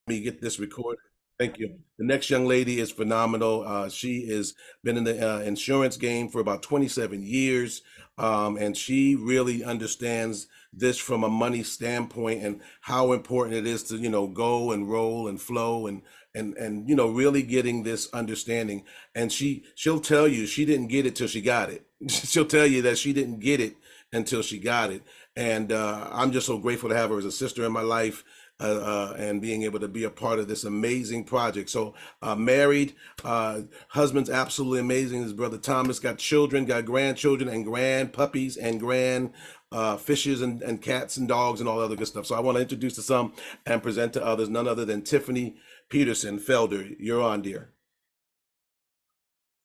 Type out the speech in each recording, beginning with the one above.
me get this recorded. Thank you. The next young lady is phenomenal. She has been in the insurance game for about 27 years, and she really understands this from a money standpoint and how important it is to, go and roll and flow and really getting this understanding. And she'll tell you she didn't get it till she got it. She'll tell you that she didn't get it until she got it. And I'm just so grateful to have her as a sister in my life, and being able to be a part of this amazing project. So married, husband's absolutely amazing. His brother Thomas got children, got grandchildren and grand puppies and grand fishes and cats and dogs and all other good stuff. So I want to introduce to some and present to others, none other than Tiffany Peterson Felder. You're on, dear.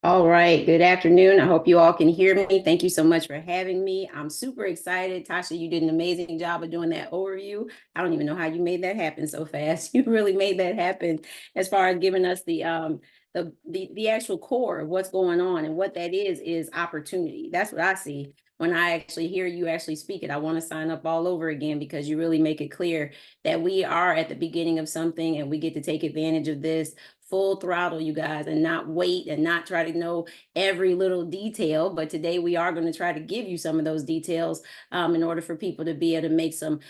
All right. Good afternoon. I hope you all can hear me. Thank you so much for having me. I'm super excited. Tasha, you did an amazing job of doing that overview. I don't even know how you made that happen so fast. You really made that happen as far as giving us the actual core of what's going on, and what that is opportunity. That's what I see when I actually hear you actually speak it. I want to sign up all over again, because you really make it clear that we are at the beginning of something, and we get to take advantage of this full throttle, you guys, and not wait and not try to know every little detail. But today we are going to try to give you some of those details in order for people to be able to make some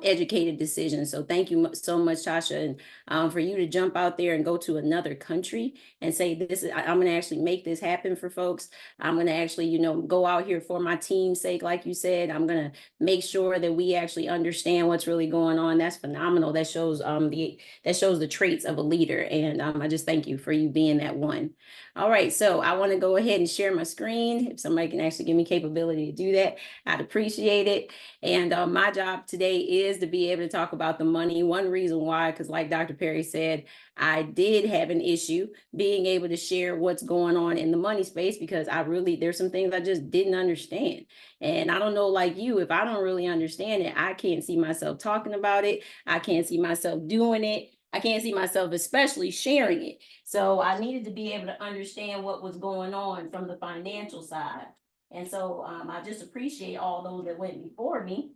educated decisions. So thank you so much, Tasha, and for you to jump out there and go to another country and say, I'm going to actually make this happen for folks. I'm going to actually, go out here for my team's sake, like you said. I'm going to make sure that we actually understand what's really going on. That's phenomenal. That shows the traits of a leader. And I just thank you for you being that one. All right, so I want to go ahead and share my screen. If somebody can actually give me capability to do that, I'd appreciate it. And my job today is to be able to talk about the money. One reason why, because like Dr. Perry said, I did have an issue being able to share what's going on in the money space, because there's some things I just didn't understand. And I don't know, like you, if I don't really understand it, I can't see myself talking about it. I can't see myself doing it. I can't see myself especially sharing it. So I needed to be able to understand what was going on from the financial side. And so I just appreciate all those that went before me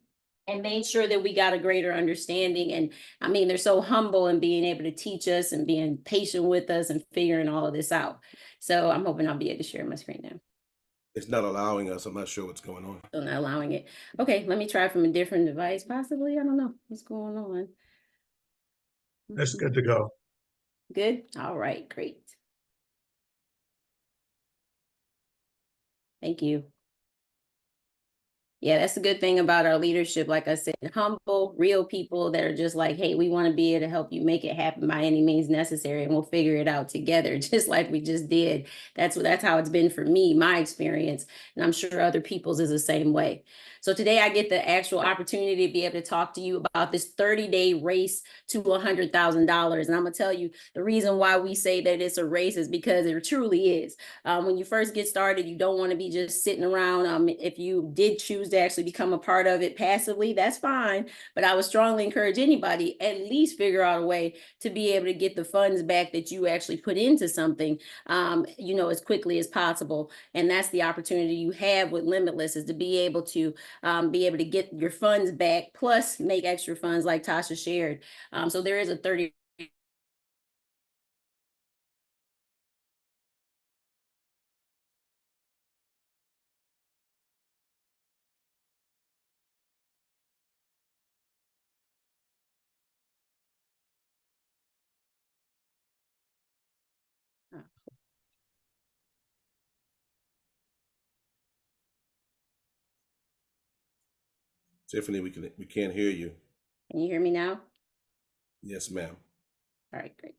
and made sure that we got a greater understanding. And I mean, they're so humble in being able to teach us and being patient with us and figuring all of this out. So I'm hoping I'll be able to share my screen now. It's not allowing us. I'm not sure what's going on. Still not allowing it. Okay, let me try from a different device, possibly. I don't know what's going on. That's good to go. Good. All right, great. Thank you. Yeah, that's a good thing about our leadership. Like I said, humble, real people that are just like, hey, we want to be able to help you make it happen by any means necessary, and we'll figure it out together, just like we just did. That's how it's been for me, my experience, and I'm sure other people's is the same way. So today I get the actual opportunity to be able to talk to you about this 30-day race to $100,000. And I'm gonna tell you the reason why we say that it's a race is because it truly is. When you first get started, you don't want to be just sitting around. If you did choose to actually become a part of it passively, that's fine. But I would strongly encourage anybody at least figure out a way to be able to get the funds back that you actually put into something, as quickly as possible. And that's the opportunity you have with Limitless, is to be able to get your funds back, plus make extra funds like Tasha shared. So there is a 30. Tiffany, we can't hear you. Can you hear me now? Yes, ma'am. All right, great.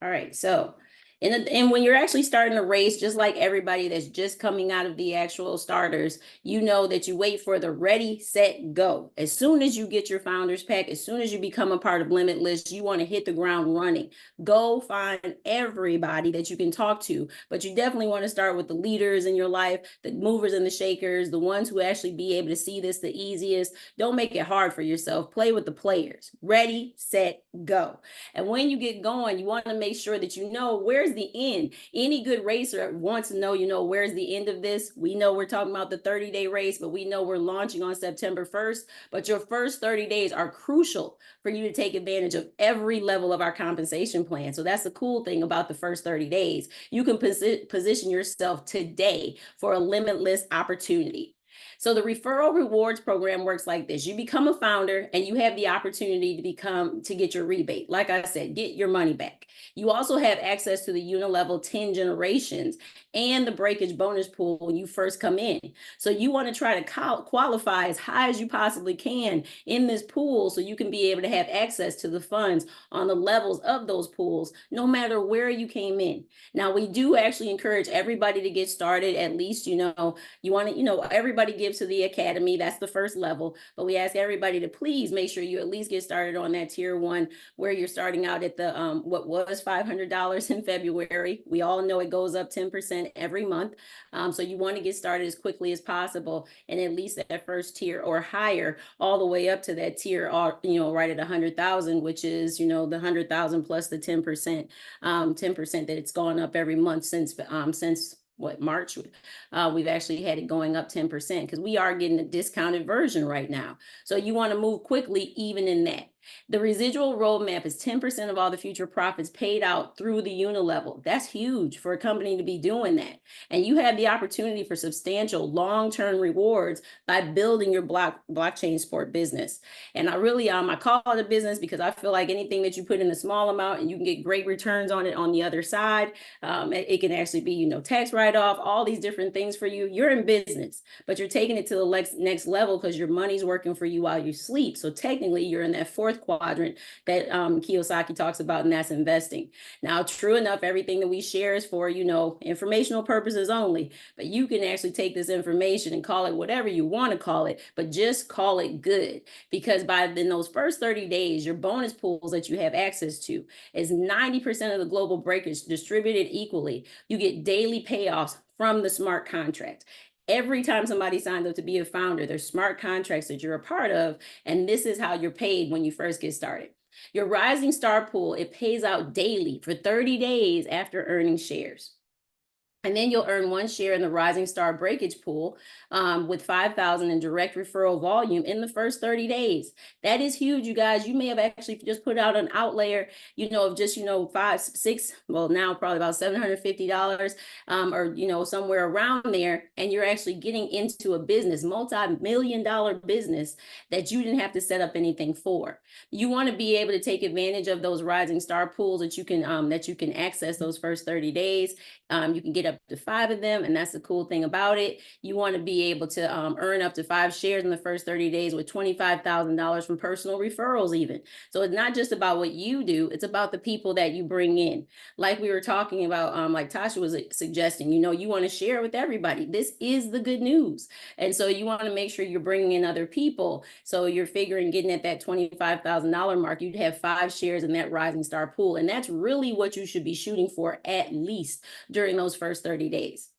All right, so and when you're actually starting a race, just like everybody that's just coming out of the actual starters, you know that you wait for the ready, set, go. As soon as you get your founders pack, as soon as you become a part of Limitless, you want to hit the ground running. Go find everybody that you can talk to, but you definitely want to start with the leaders in your life, the movers and the shakers, the ones who actually be able to see this the easiest. Don't make it hard for yourself. Play with the players. Ready, set, go. And when you get going, you want to make sure that you know where's where's the end? Any good racer wants to know, where's the end of this? We know we're talking about the 30-day race, but we know we're launching on September 1st. But your first 30 days are crucial for you to take advantage of every level of our compensation plan. So that's the cool thing about the first 30 days. You can position yourself today for a limitless opportunity. So the referral rewards program works like this. You become a founder and you have the opportunity to get your rebate. Like I said, get your money back. You also have access to the unilevel 10 generations and the breakage bonus pool when you first come in. So you want to try to qualify as high as you possibly can in this pool so you can be able to have access to the funds on the levels of those pools, no matter where you came in. Now, we do actually encourage everybody to get started. At least, you want to, everybody gives to the academy. That's the first level. But we ask everybody to please make sure you at least get started on that tier 1, where you're starting out at the what was $500 in February. We all know it goes up 10% every month. So you want to get started as quickly as possible, and at least that first tier or higher, all the way up to that tier, right at 100,000, which is, the 100,000 plus the 10%, 10% that it's gone up every month since March. We've actually had it going up 10% because we are getting a discounted version right now. So you want to move quickly even in that. The residual roadmap is 10% of all the future profits paid out through the unilevel. That's huge for a company to be doing that. And you have the opportunity for substantial long-term rewards by building your blockchain sport business. And I call it a business because I feel like anything that you put in a small amount and you can get great returns on it on the other side, it can actually be, tax write-off, all these different things for you. You're in business, but you're taking it to the next level because your money's working for you while you sleep. So technically you're in that fourth quadrant that Kiyosaki talks about, and that's investing. Now, true enough, everything that we share is for, informational purposes only, but you can actually take this information and call it whatever you want to call it, but just call it good, because in those first 30 days, your bonus pools that you have access to is 90% of the global breakage distributed equally. You get daily payoffs from the smart contract. Every time somebody signs up to be a founder, there's smart contracts that you're a part of, and this is how you're paid when you first get started. Your Rising Star pool, it pays out daily for 30 days after earning shares. And then you'll earn 1 share in the Rising Star breakage pool with 5,000 in direct referral volume in the first 30 days. That is huge, you guys. You may have actually just put out an outlayer, of just, 5, 6, well, now probably about $750 or, somewhere around there. And you're actually getting into a business, multi-million-dollar business that you didn't have to set up anything for. You want to be able to take advantage of those Rising Star pools that you can access those first 30 days. You can get up to 5 of them, and that's the cool thing about it. You want to be able to earn up to 5 shares in the first 30 days with $25,000 from personal referrals even. So it's not just about what you do, it's about the people that you bring in. Like we were talking about, like Tasha was suggesting, you want to share with everybody. This is the good news. And so you want to make sure you're bringing in other people. So you're figuring getting at that $25,000 mark, you'd have 5 shares in that Rising Star pool. And that's really what you should be shooting for at least during those first 30 days.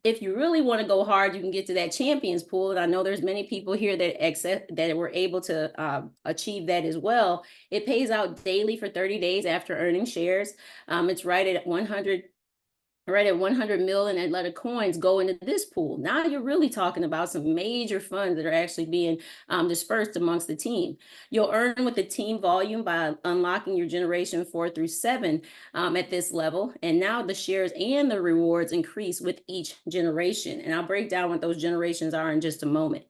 If you really want to go hard, you can get to that champions pool. And I know there's many people here that were able to achieve that as well. It pays out daily for 30 days after earning shares. It's right at 100 million Atlanta coins go into this pool. Now you're really talking about some major funds that are actually being dispersed amongst the team. You'll earn with the team volume by unlocking your generation 4 through 7 at this level. And now the shares and the rewards increase with each generation. And I'll break down what those generations are in just a moment.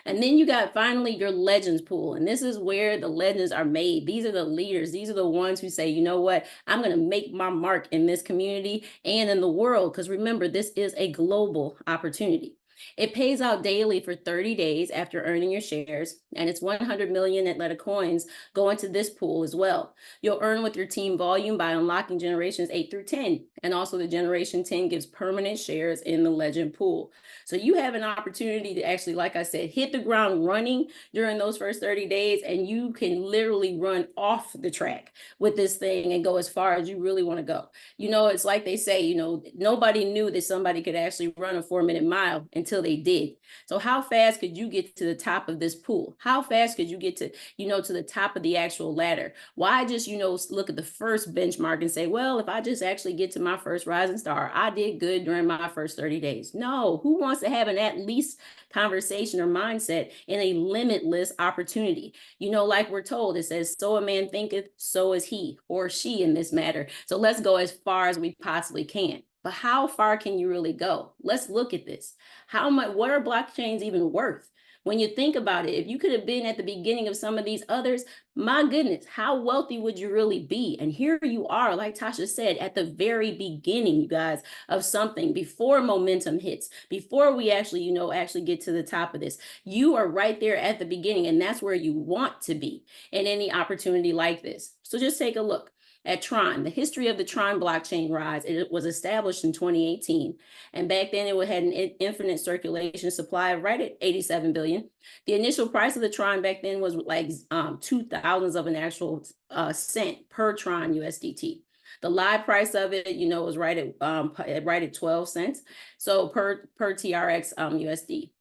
And then you got finally your legends pool. And this is where the legends are made. These are the leaders. These are the ones who say, you know what, I'm going to make my mark in this community and in the world. Because remember, this is a global opportunity. It pays out daily for 30 days after earning your shares, and it's 100 million Atlanta coins go into this pool as well. You'll earn with your team volume by unlocking generations 8 through 10, and also the generation 10 gives permanent shares in the legend pool. So you have an opportunity to actually, like I said, hit the ground running during those first 30 days, and you can literally run off the track with this thing and go as far as you really want to go. It's like they say, nobody knew that somebody could actually run a 4-minute mile until until they did. So how fast could you get to the top of this pool? How fast could you get to, to the top of the actual ladder? Why just, look at the first benchmark and say, well, if I just actually get to my first rising star, I did good during my first 30 days. No, who wants to have an at least conversation or mindset in a limitless opportunity? Like we're told, it says, so a man thinketh, so is he or she in this matter. So let's go as far as we possibly can. But how far can you really go? Let's look at this. How much, what are blockchains even worth? When you think about it, if you could have been at the beginning of some of these others, my goodness, how wealthy would you really be? And here you are, like Tasha said, at the very beginning, you guys, of something before momentum hits, before we actually, actually get to the top of this. You are right there at the beginning, and that's where you want to be in any opportunity like this. So just take a look at Tron. The history of the Tron blockchain rise, it was established in 2018. And back then it had an infinite circulation supply right at 87 billion. The initial price of the Tron back then was like 2,000 of an actual cent per Tron USDT. The live price of it, was right at 12 cents. So per TRX USD.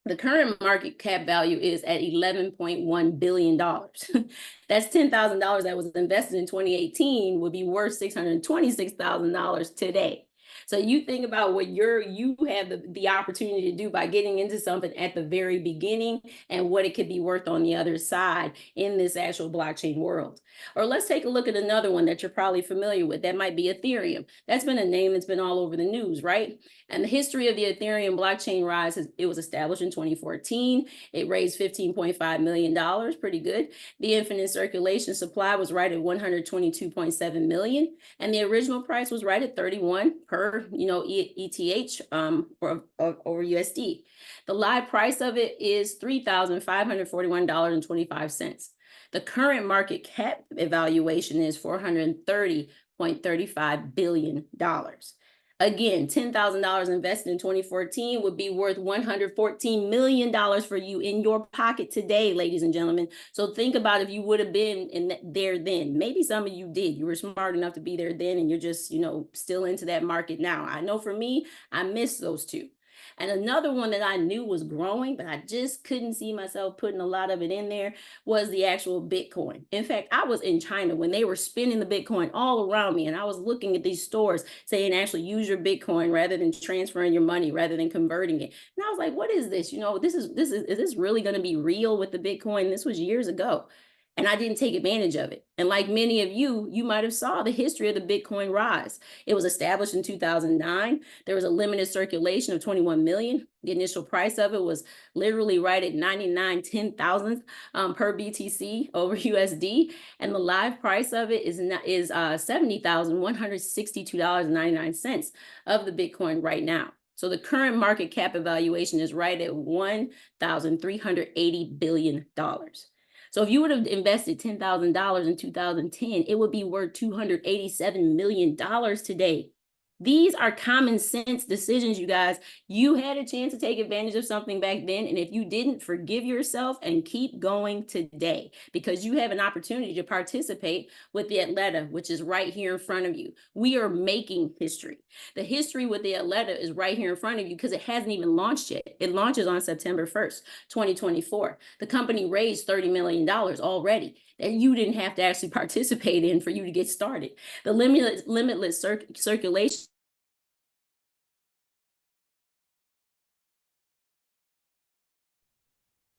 The current market cap value is at $11.1 billion. That's $10,000 that was invested in 2018 would be worth $626,000 today. So you think about what you have the opportunity to do by getting into something at the very beginning and what it could be worth on the other side in this actual blockchain world. Or let's take a look at another one that you're probably familiar with. That might be Ethereum. That's been a name that's been all over the news, right? And the history of the Ethereum blockchain rise, it was established in 2014. It raised $15.5 million, pretty good. The infinite circulation supply was right at 122.7 million. And the original price was right at 31 per, ETH or USD. The live price of it is $3,541.25. The current market cap evaluation is $430.35 billion. Again, $10,000 invested in 2014 would be worth $114 million for you in your pocket today, ladies and gentlemen. So think about if you would have been there then. Maybe some of you did. You were smart enough to be there then, and you're just, still into that market now. I know for me, I missed those two. And another one that I knew was growing, but I just couldn't see myself putting a lot of it in there, was the actual Bitcoin. In fact, I was in China when they were spinning the Bitcoin all around me, and I was looking at these stores saying, actually use your Bitcoin rather than transferring your money, rather than converting it. And I was like, what is this? Is this really going to be real with the Bitcoin? This was years ago. And I didn't take advantage of it. And like many of you, you might have saw the history of the Bitcoin rise. It was established in 2009. There was a limited circulation of 21 million. The initial price of it was literally right at 99/10,000 per BTC over USD. And the live price of it is $70,162.99 of the Bitcoin right now. So the current market cap evaluation is right at $1,380 billion. So if you would have invested $10,000 in 2010, it would be worth $287 million today. These are common sense decisions, you guys. You had a chance to take advantage of something back then. And if you didn't, forgive yourself and keep going today, because you have an opportunity to participate with the Atleta, which is right here in front of you. We are making history. The history with the Atleta is right here in front of you because it hasn't even launched yet. It launches on September 1st, 2024. The company raised $30 million already that you didn't have to actually participate in for you to get started. The limitless circulation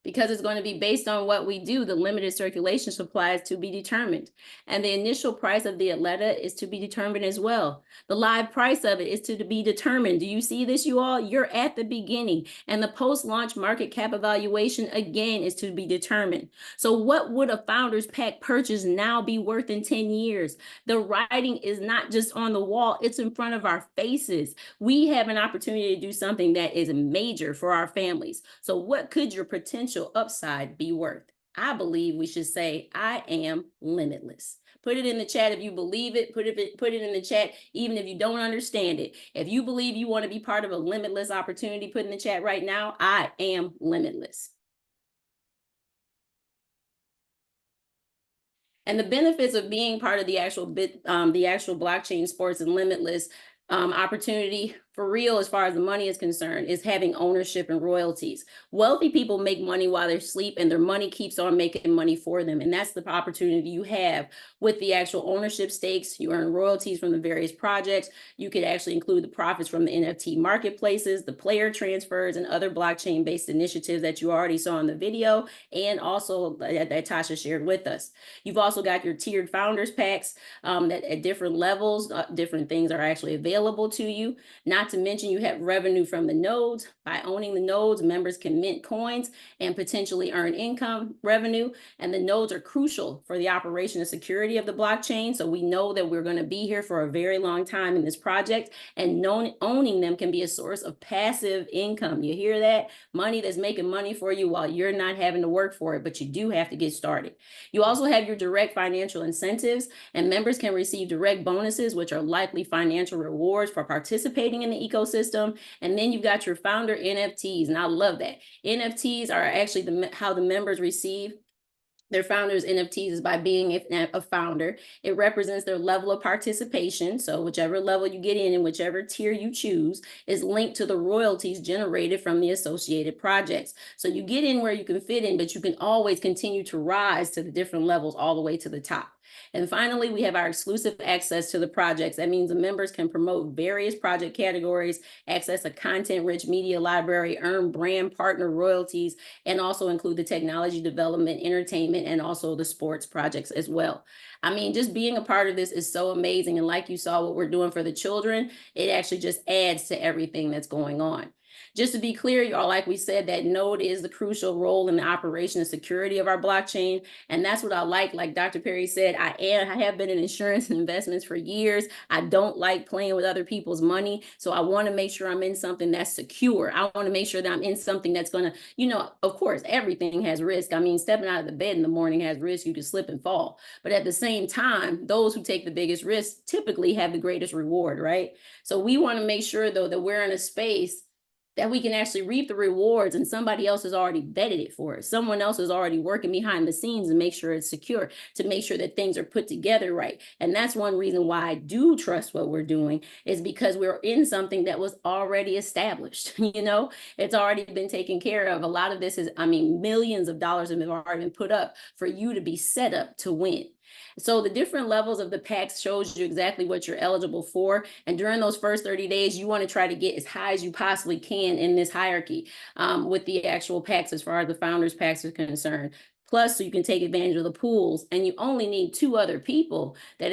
because it's going to be based on what we do. The limited circulation supply is to be determined. And the initial price of the Atleta is to be determined as well. The live price of it is to be determined. Do you see this, you all? You're at the beginning. And the post-launch market cap evaluation, again, is to be determined. So what would a founder's pack purchase now be worth in 10 years? The writing is not just on the wall. It's in front of our faces. We have an opportunity to do something that is major for our families. So what could your potential upside be worth? I believe we should say, I am limitless. Put it in the chat if you believe it. Put it in the chat even if you don't understand it. If you believe you want to be part of a limitless opportunity, put in the chat right now, I am limitless. And the benefits of being part of the actual Blockchain Sports and Limitless opportunity for real, as far as the money is concerned, is having ownership and royalties. Wealthy people make money while they sleep, and their money keeps on making money for them. And that's the opportunity you have with the actual ownership stakes. You earn royalties from the various projects. You could actually include the profits from the NFT marketplaces, the player transfers, and other blockchain-based initiatives that you already saw in the video, and also that Tasha shared with us. You've also got your tiered founders packs that at different levels, different things are actually available to you. Not to mention you have revenue from the nodes. By owning the nodes, members can mint coins and potentially earn income revenue. And the nodes are crucial for the operation and security of the blockchain. So we know that we're going to be here for a very long time in this project, and owning them can be a source of passive income. You hear that? Money that's making money for you while you're not having to work for it, but you do have to get started. You also have your direct financial incentives, and members can receive direct bonuses, which are likely financial rewards for participating in the ecosystem. And then you've got your founder NFTs, and I love that. NFTs are actually how the members receive their founders NFTs is by being a founder. It represents their level of participation. So whichever level you get in and whichever tier you choose is linked to the royalties generated from the associated projects. So you get in where you can fit in, but you can always continue to rise to the different levels all the way to the top. And finally, we have our exclusive access to the projects. That means the members can promote various project categories, access a content-rich media library, earn brand partner royalties, and also include the technology development, entertainment, and also the sports projects as well. I mean, just being a part of this is so amazing. And like you saw what we're doing for the children, it actually just adds to everything that's going on. Just to be clear, y'all, like we said, that node is the crucial role in the operation and security of our blockchain. And that's what I like Dr. Perry said, I have been in insurance and investments for years. I don't like playing with other people's money. So I want to make sure I'm in something that's secure. I want to make sure that I'm in something that's going to, you know, of course, everything has risk. I mean, stepping out of the bed in the morning has risk. You could slip and fall. But at the same time, those who take the biggest risk typically have the greatest reward, right? So we want to make sure, though, that we're in a space that we can actually reap the rewards, and somebody else has already vetted it for us. Someone else is already working behind the scenes to make sure it's secure, to make sure that things are put together right. And that's one reason why I do trust what we're doing, is because we're in something that was already established. You know, it's already been taken care of. A lot of this is, I mean, millions of dollars have already been put up for you to be set up to win. So the different levels of the packs shows you exactly what you're eligible for. And during those first 30 days, you want to try to get as high as you possibly can in this hierarchy with the actual packs as far as the founders packs are concerned. Plus, so you can take advantage of the pools, and you only need 2 other people that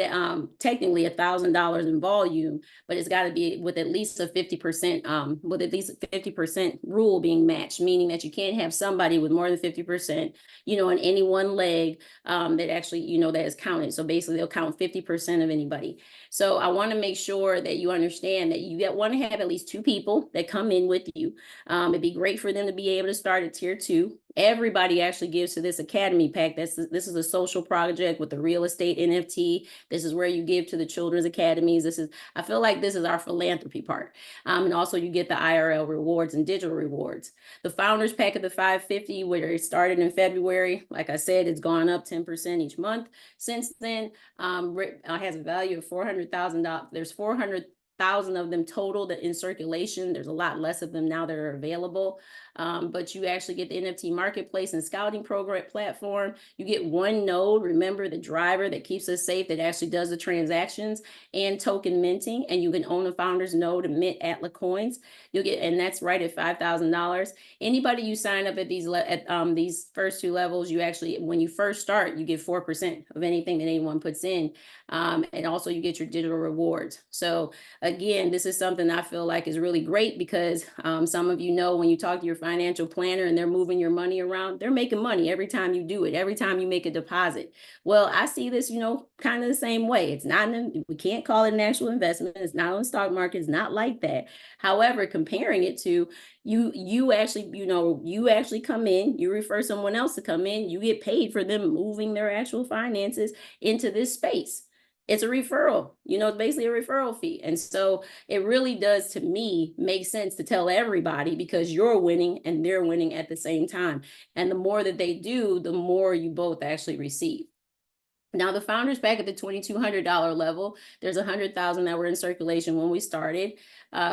technically $1,000 in volume, but it's got to be with at least a 50%, with at least 50% rule being matched, meaning that you can't have somebody with more than 50%, you know, in any one leg that actually, you know, that is counted. So basically they'll count 50% of anybody. So I want to make sure that you understand that you want to have at least 2 people that come in with you. It'd be great for them to be able to start at tier 2. Everybody actually gives to this academy pack. This is a social project with the real estate NFT. This is where you give to the children's academies. I feel like this is our philanthropy part. And also you get the IRL rewards and digital rewards. The founders pack of the 550, where it started in February, like I said, it's gone up 10% each month since then. Has a value of $400,000. There's 400,000 of them total that in circulation. There's a lot less of them now that are available. But you actually get the NFT marketplace and scouting program platform. You get 1 node, remember, the driver that keeps us safe, that actually does the transactions and token minting. And you can own a founder's node and mint Atla coins. You'll get, and that's right at $5,000. Anybody you sign up at these first 2 levels, you actually, when you first start, you get 4% of anything that anyone puts in. And also you get your digital rewards. So again, this is something I feel like is really great, because some of you know, when you talk to your financial planner and they're moving your money around, they're making money every time you do it, every time you make a deposit. Well, I see this, you know, kind of the same way. It's not, we can't call it an actual investment. It's not on the stock market. It's not like that. However, comparing it to you actually, you know, you actually come in, you refer someone else to come in, you get paid for them moving their actual finances into this space. It's a referral, you know, it's basically a referral fee. And so it really does, to me, make sense to tell everybody, because you're winning and they're winning at the same time. And the more that they do, the more you both actually receive. Now the founders pack at the $2,200 level, there's 100,000 that were in circulation when we started.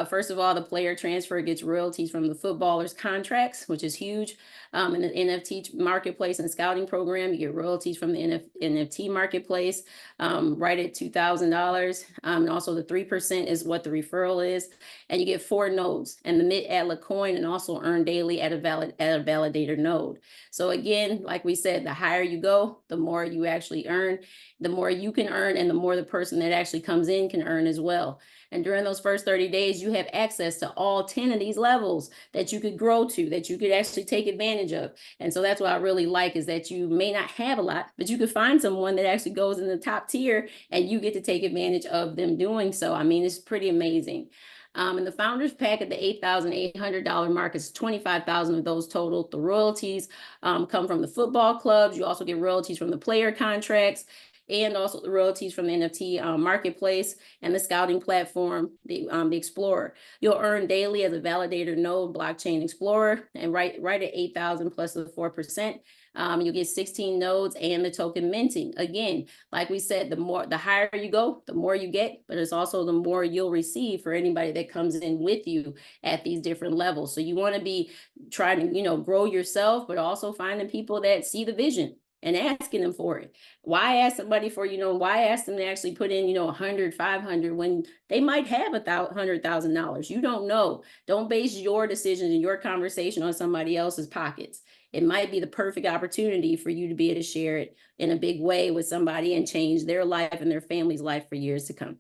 First of all, the player transfer gets royalties from the footballers' contracts, which is huge. In the NFT marketplace and scouting program, you get royalties from the NFT marketplace, right at $2,000. And also the 3% is what the referral is. And you get 4 nodes and the mint at a coin, and also earn daily at a validator node. So again, like we said, the higher you go, the more you actually earn, the more you can earn, and the more the person that actually comes in can earn as well. And during those first 30 days, you have access to all 10 of these levels that you could grow to, that you could actually take advantage of. And so that's what I really like, is that you may not have a lot, but you could find someone that actually goes in the top tier and you get to take advantage of them doing so. I mean, it's pretty amazing. And the founders pack at the $8,800 mark is 25,000 of those total. The royalties come from the football clubs. You also get royalties from the player contracts, and also the royalties from the NFT marketplace and the scouting platform, the Explorer. You'll earn daily as a validator node, Blockchain Explorer, and right at 8,000 plus the 4%. You'll get 16 nodes and the token minting. Again, like we said, the higher you go, the more you get, but it's also the more you'll receive for anybody that comes in with you at these different levels. So you want to be trying to, grow yourself, but also finding people that see the vision and asking them for it. Why ask somebody for, why ask them to actually put in, 100, 500 when they might have $100,000? You don't know. Don't base your decisions and your conversation on somebody else's pockets. It might be the perfect opportunity for you to be able to share it in a big way with somebody and change their life and their family's life for years to come.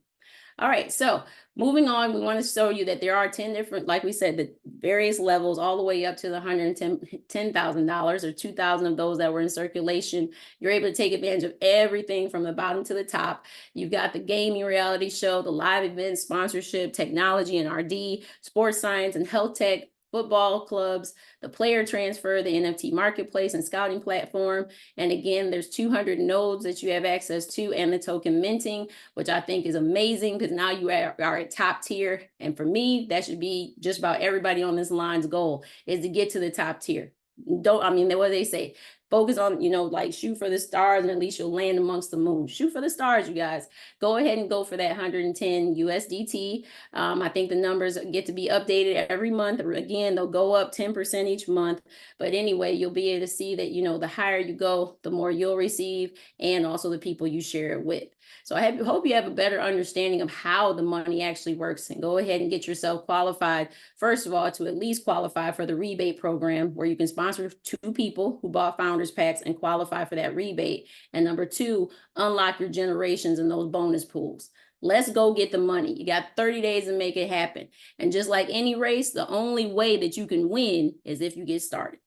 All right, so moving on, we want to show you that there are 10 different, like we said, the various levels all the way up to the $110,000 or 2,000 of those that were in circulation. You're able to take advantage of everything from the bottom to the top. You've got the gaming reality show, the live events, sponsorship, technology and RD, sports science and health tech, football clubs, the player transfer, the NFT marketplace and scouting platform. And again, there's 200 nodes that you have access to, and the token minting, which I think is amazing, because now you are at top tier. And for me, that should be just about everybody on this line's goal, is to get to the top tier. What they say, focus on, like shoot for the stars and at least you'll land amongst the moon. Shoot for the stars, you guys. Go ahead and go for that 110 USDT. I think the numbers get to be updated every month. Again, they'll go up 10% each month. But anyway, you'll be able to see that, the higher you go, the more you'll receive, and also the people you share it with. So I hope you have a better understanding of how the money actually works, and go ahead and get yourself qualified. First of all, to at least qualify for the rebate program, where you can sponsor 2 people who bought founders packs and qualify for that rebate. And number 2, unlock your generations in those bonus pools. Let's go get the money. You got 30 days to make it happen. And just like any race, the only way that you can win is if you get started.